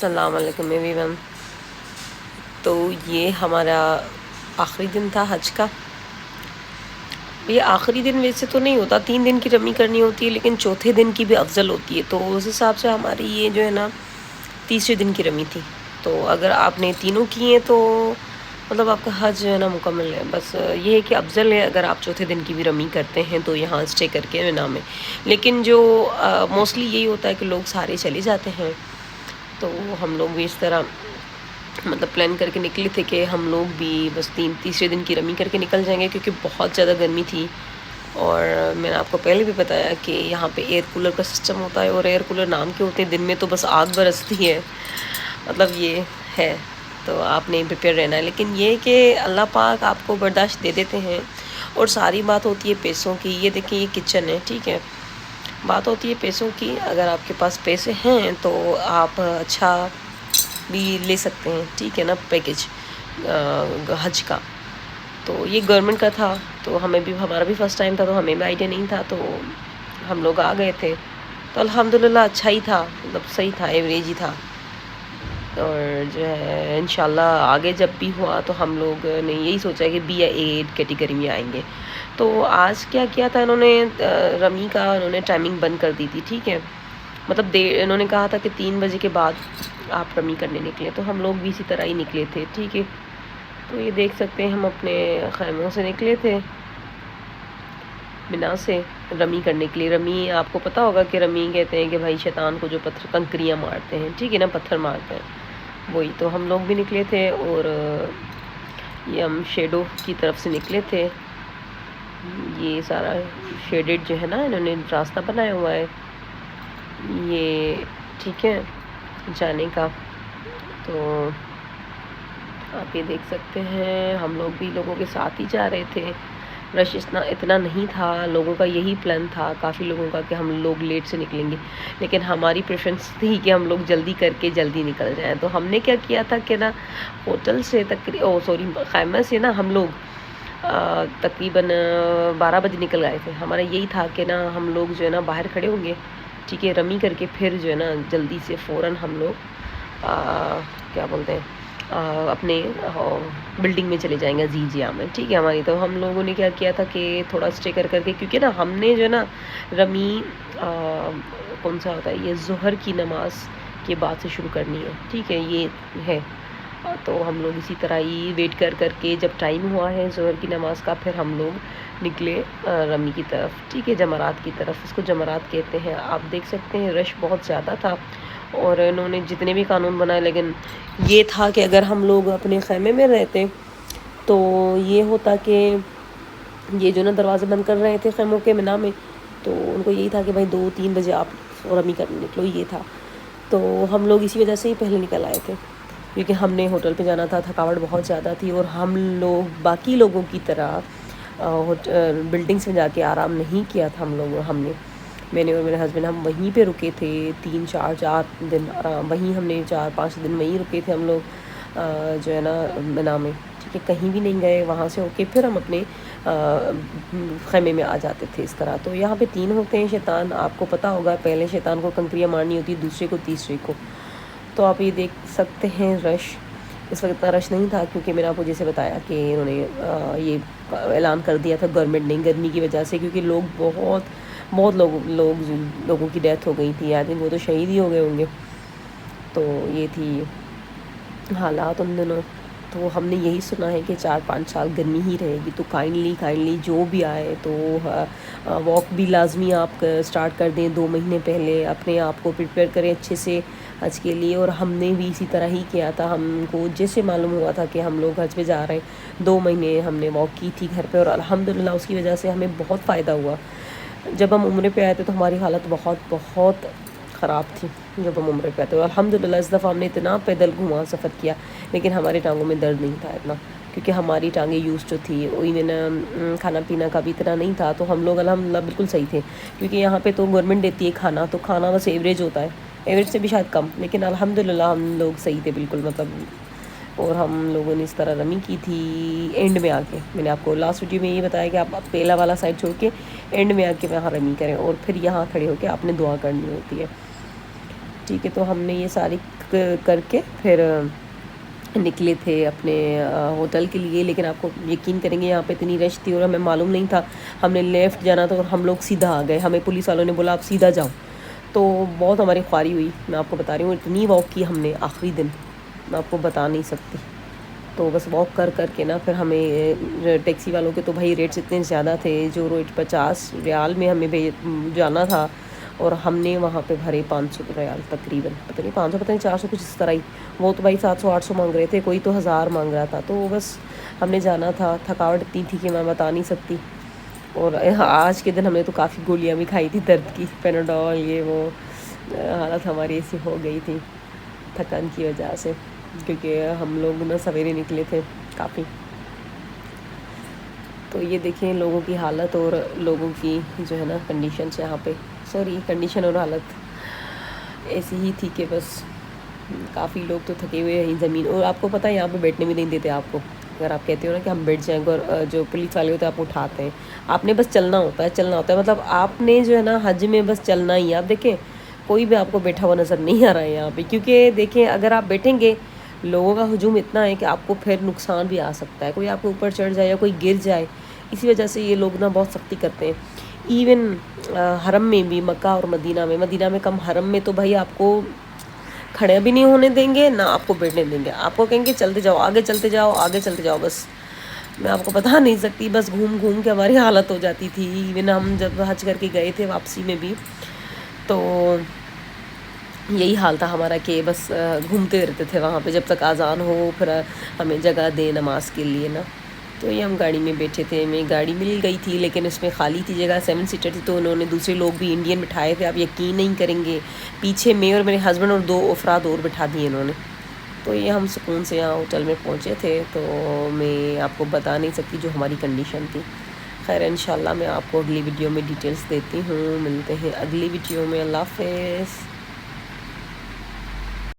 السلام علیکم every one. تو یہ ہمارا آخری دن تھا حج کا۔ یہ آخری دن ویسے تو نہیں ہوتا، 3 دن کی رمی کرنی ہوتی ہے، لیکن چوتھے دن کی بھی افضل ہوتی ہے، تو اس حساب سے ہماری یہ جو ہے نا تیسرے دن کی رمی تھی۔ تو اگر آپ نے تینوں کی ہیں تو مطلب آپ کا حج جو ہے نا مکمل ہے۔ بس یہ ہے کہ افضل ہے اگر آپ چوتھے دن کی بھی رمی کرتے ہیں تو یہاں اسٹے کر کے مینا میں، لیکن جو موسٹلی یہی ہوتا ہے کہ لوگ سارے چلے جاتے ہیں، تو ہم لوگ بھی اس طرح مطلب پلان کر کے نکلے تھے کہ ہم لوگ بھی بس تیسرے دن کی رمی کر کے نکل جائیں گے، کیونکہ بہت زیادہ گرمی تھی۔ اور میں نے آپ کو پہلے بھی بتایا کہ یہاں پہ ایئر کولر کا سسٹم ہوتا ہے، اور ایئر کولر نام کے ہوتے ہیں، دن میں تو بس آگ برستی ہے، مطلب یہ ہے، تو آپ نے پریپیئر رہنا ہے۔ لیکن یہ کہ اللہ پاک آپ کو برداشت دے دیتے ہیں، اور ساری بات ہوتی ہے پیسوں کی۔ یہ دیکھیں یہ کچن ہے، ٹھیک ہے، بات ہوتی ہے پیسوں کی۔ اگر آپ کے پاس پیسے ہیں تو آپ اچھا بھی لے سکتے ہیں، ٹھیک ہے نا، پیکج حج کا۔ تو یہ گورنمنٹ کا تھا، تو ہمیں بھی، ہمارا بھی فرسٹ ٹائم تھا، تو ہمیں بھی آئیڈیا نہیں تھا، تو ہم لوگ آ گئے تھے، تو الحمدللہ اچھا ہی تھا، مطلب صحیح تھا، ایوریج ہی تھا۔ اور جو ہے انشاءاللہ آگے جب بھی ہوا تو ہم لوگ نے یہی سوچا کہ بی یا اے کیٹیگری میں آئیں گے۔ تو آج کیا کیا تھا انہوں نے، رمی کا انہوں نے ٹائمنگ بند کر دی تھی، ٹھیک ہے، مطلب انہوں نے کہا تھا کہ 3 بجے کے بعد آپ رمی کرنے نکلے، تو ہم لوگ بھی اسی طرح ہی نکلے تھے، ٹھیک ہے۔ تو یہ دیکھ سکتے ہیں ہم اپنے خیموں سے نکلے تھے مینا سے رمی کرنے کے لیے۔ رمی آپ کو پتہ ہوگا کہ رمی کہتے ہیں کہ بھائی شیطان کو جو پتھر کنکریاں مارتے ہیں، ٹھیک ہے نا، پتھر مارتے ہیں، وہی۔ تو ہم لوگ بھی نکلے تھے، اور یہ ہم شیڈو کی طرف سے نکلے تھے۔ یہ سارا شیڈڈ جو ہے نا، انہوں نے راستہ بنایا ہوا ہے یہ، ٹھیک ہے، جانے کا۔ تو آپ یہ دیکھ سکتے ہیں ہم لوگ بھی لوگوں کے ساتھ ہی جا رہے تھے۔ رش اتنا نہیں تھا، لوگوں کا یہی پلان تھا، کافی لوگوں کا، کہ ہم لوگ لیٹ سے نکلیں گے، لیکن ہماری پریفرنس تھی کہ ہم لوگ جلدی کر کے جلدی نکل جائیں۔ تو ہم نے کیا کیا تھا کہ نا، ہوٹل سے خیمہ سے نا ہم لوگ تقریباً 12 بجے نکل گئے تھے۔ ہمارا یہی تھا کہ نا ہم لوگ جو ہے نا باہر کھڑے ہوں گے، ٹھیک ہے، رمی کر کے پھر جو ہے نا جلدی سے فوراً ہم لوگ کیا بولتے ہیں اپنے بلڈنگ میں چلے جائیں گے عزیزیہ میں، ٹھیک ہے ہماری۔ تو ہم لوگوں نے کیا کیا تھا کہ تھوڑا اسٹے کر کے، کیونکہ نا ہم نے جو ہے نا رمی کون سا ہوتا ہے یہ، ظہر کی نماز کے بعد سے شروع کرنی ہے، ٹھیک ہے، یہ ہے۔ تو ہم لوگ اسی طرح ہی ویٹ کر کے جب ٹائم ہوا ہے ظہر کی نماز کا، پھر ہم لوگ نکلے رمی کی طرف، ٹھیک ہے، جمرات کی طرف، اس کو جمرات کہتے ہیں۔ آپ دیکھ سکتے ہیں رش بہت زیادہ تھا، اور انہوں نے جتنے بھی قانون بنائے، لیکن یہ تھا کہ اگر ہم لوگ اپنے خیمے میں رہتے تو یہ ہوتا کہ یہ جو نا دروازے بند کر رہے تھے خیموں کے مینا میں، تو ان کو یہی تھا کہ بھائی 2-3 بجے آپ رمی کرنے نکلو، یہ تھا۔ تو ہم لوگ اسی وجہ سے ہی پہلے نکل آئے تھے، کیونکہ ہم نے ہوٹل پہ جانا تھا، تھکاوٹ بہت زیادہ تھی، اور ہم لوگ باقی لوگوں کی طرح بلڈنگس میں جا کے آرام نہیں کیا تھا ہم نے، میں نے اور میرے ہسبینڈ، ہم وہیں پہ رکے تھے 3-4 دن آرام، وہیں ہم نے 4-5 دن وہیں رکے تھے ہم لوگ جو ہے نا مینا میں، ٹھیک ہے، کہیں بھی نہیں گئے، وہاں سے ہو کے پھر ہم اپنے خیمے میں آ جاتے تھے اس طرح۔ تو یہاں پہ 3 ہوتے ہیں شیطان، آپ کو پتہ ہوگا، پہلے شیطان کو کنکریاں مارنی ہوتی ہے، دوسرے کو، تیسرے کو۔ تو آپ یہ دیکھ سکتے ہیں رش، اس وقت اتنا رش نہیں تھا، کیونکہ میں نے آپ کو جیسے بتایا کہ انہوں نے یہ اعلان کر دیا تھا گورنمنٹ نے، گرمی کی وجہ سے، کیونکہ بہت لوگوں کی ڈیتھ ہو گئی تھی، آئی تھنک وہ تو شہید ہی ہو گئے ہوں گے۔ تو یہ تھی حالات ان دنوں۔ تو ہم نے یہی سنا ہے کہ 4-5 سال گرمی ہی رہے گی، تو کائنڈلی جو بھی آئے تو واک بھی لازمی آپ سٹارٹ کر دیں 2 مہینے پہلے، اپنے آپ کو پریپیئر کریں اچھے سے حج کے لیے۔ اور ہم نے بھی اسی طرح ہی کیا تھا، ہم کو جیسے معلوم ہوا تھا کہ ہم لوگ حج پہ جا رہے ہیں، 2 مہینے ہم نے واک کی تھی گھر پہ، اور الحمدللہ اس کی وجہ سے ہمیں بہت فائدہ ہوا۔ جب ہم عمرے پہ آئے تھے تو ہماری حالت بہت خراب تھی جب ہم عمرے پہ آئے تھے، اور الحمدللہ اس دفعہ ہم نے اتنا پیدل گھما سفر کیا، لیکن ہماری ٹانگوں میں درد نہیں تھا اتنا، کیونکہ ہماری ٹانگیں یوز جو تھی، وہی میں کھانا پینا کا بھی اتنا نہیں تھا، تو ہم لوگ الحمدللہ بالکل صحیح تھے، کیونکہ یہاں پہ تو گورنمنٹ دیتی ہے کھانا، تو کھانا بس ایوریج ہوتا ہے، ایوریج سے بھی شاید کم، لیکن الحمدللہ ہم لوگ صحیح تھے بالکل، مطلب۔ اور ہم لوگوں نے اس طرح رمی کی تھی اینڈ میں آ کے، میں نے آپ کو لاسٹ ویڈیو میں یہ بتایا کہ آپ پہلا والا سائڈ چھوڑ کے اینڈ میں آ کے وہاں رمی کریں، اور پھر یہاں کھڑے ہو کے آپ نے دعا کرنی ہوتی ہے، ٹھیک ہے۔ تو ہم نے یہ ساری کر کے پھر نکلے تھے اپنے ہوٹل کے لیے. لیکن آپ کو یقین کریں گے یہاں پہ اتنی رش تھی اور ہمیں معلوم نہیں تھا. ہم نے لیفٹ جانا تھا اور ہم لوگ سیدھا آ گئے. ہمیں پولیس والوں نے بولا آپ سیدھا جاؤ. تو بہت ہماری خواری ہوئی, میں آپ کو بتا رہی ہوں. اتنی واک کی ہم نے آخری دن, میں آپ کو بتا نہیں سکتی. تو بس واک کر کے نا پھر ہمیں ٹیکسی والوں کے تو بھائی ریٹس اتنے زیادہ تھے. جو ریٹ 50 ریال میں ہمیں جانا تھا اور ہم نے وہاں پہ بھرے 500 ریال تقریباً, پتہ نہیں 500 پتہ نہیں 400 کچھ اس طرح ہی. وہ تو بھائی 700-800 مانگ رہے تھے, کوئی تو 1000 مانگ رہا تھا. تو بس ہم نے جانا تھا. تھکاوٹ اتنی تھی کہ میں بتا نہیں سکتی. اور آج کے دن ہم نے تو کافی گولیاں بھی کھائی تھی درد کی, پیناڈول یہ وہ. حالت ہماری ایسی ہو گئی تھی تھکان کی وجہ سے, کیونکہ ہم لوگ نا سویرے نکلے تھے کافی. تو یہ دیکھیں لوگوں کی حالت اور لوگوں کی جو ہے نا کنڈیشنس یہاں پہ, سوری کنڈیشن اور حالت ایسی ہی تھی کہ بس کافی لوگ تو تھکے ہوئے ہیں زمین. اور آپ کو پتہ ہے یہاں پہ بیٹھنے بھی نہیں دیتے آپ کو. اگر آپ کہتے ہو نا کہ ہم بیٹھ جائیں گے, اور جو پولیس والے ہوتے ہیں آپ کو اٹھاتے ہیں. آپ نے بس چلنا ہوتا ہے مطلب آپ نے جو ہے نا حج میں بس چلنا ہی ہے. آپ دیکھیں کوئی بھی آپ کو بیٹھا ہوا نظر نہیں آ رہا ہے یہاں پہ, کیونکہ دیکھیں اگر آپ بیٹھیں گے لوگوں کا ہجوم اتنا ہے کہ آپ کو پھر نقصان بھی آ سکتا ہے. کوئی آپ کے اوپر چڑھ جائے یا کوئی گر جائے, اسی وجہ سے یہ لوگ نا بہت سختی کرتے ہیں. ایون حرم میں بھی, مکہ اور مدینہ میں کم, حرم میں تو بھائی آپ کو کھڑے بھی نہیں ہونے دیں گے نہ آپ کو بیٹھنے دیں گے. آپ کو کہیں گے چلتے جاؤ, آگے چلتے جاؤ. بس میں آپ کو بتا نہیں سکتی, بس گھوم کے ہماری حالت ہو جاتی تھی. ایون ہم جب حج کر کے گئے تھے واپسی میں بھی تو یہی حال تھا ہمارا کہ بس گھومتے رہتے تھے وہاں پہ جب تک اذان ہو, پھر ہمیں جگہ دے نماز کے لیے نا. تو یہ ہم گاڑی میں بیٹھے تھے. ہمیں گاڑی مل گئی تھی لیکن اس میں خالی تھی جگہ, 7 سیٹر تھی. تو انہوں نے دوسرے لوگ بھی انڈین بٹھائے تھے. آپ یقین نہیں کریں گے, پیچھے میں اور میرے ہسبینڈ اور 2 افراد اور بٹھا دیے انہوں نے. تو یہ ہم سکون سے یہاں ہوٹل میں پہنچے تھے. تو میں آپ کو بتا نہیں سکتی جو ہماری کنڈیشن تھی. خیر انشاءاللہ میں آپ کو اگلی ویڈیو میں ڈیٹیلز دیتی ہوں. ملتے ہیں اگلی ویڈیو میں. اللہ حافظ.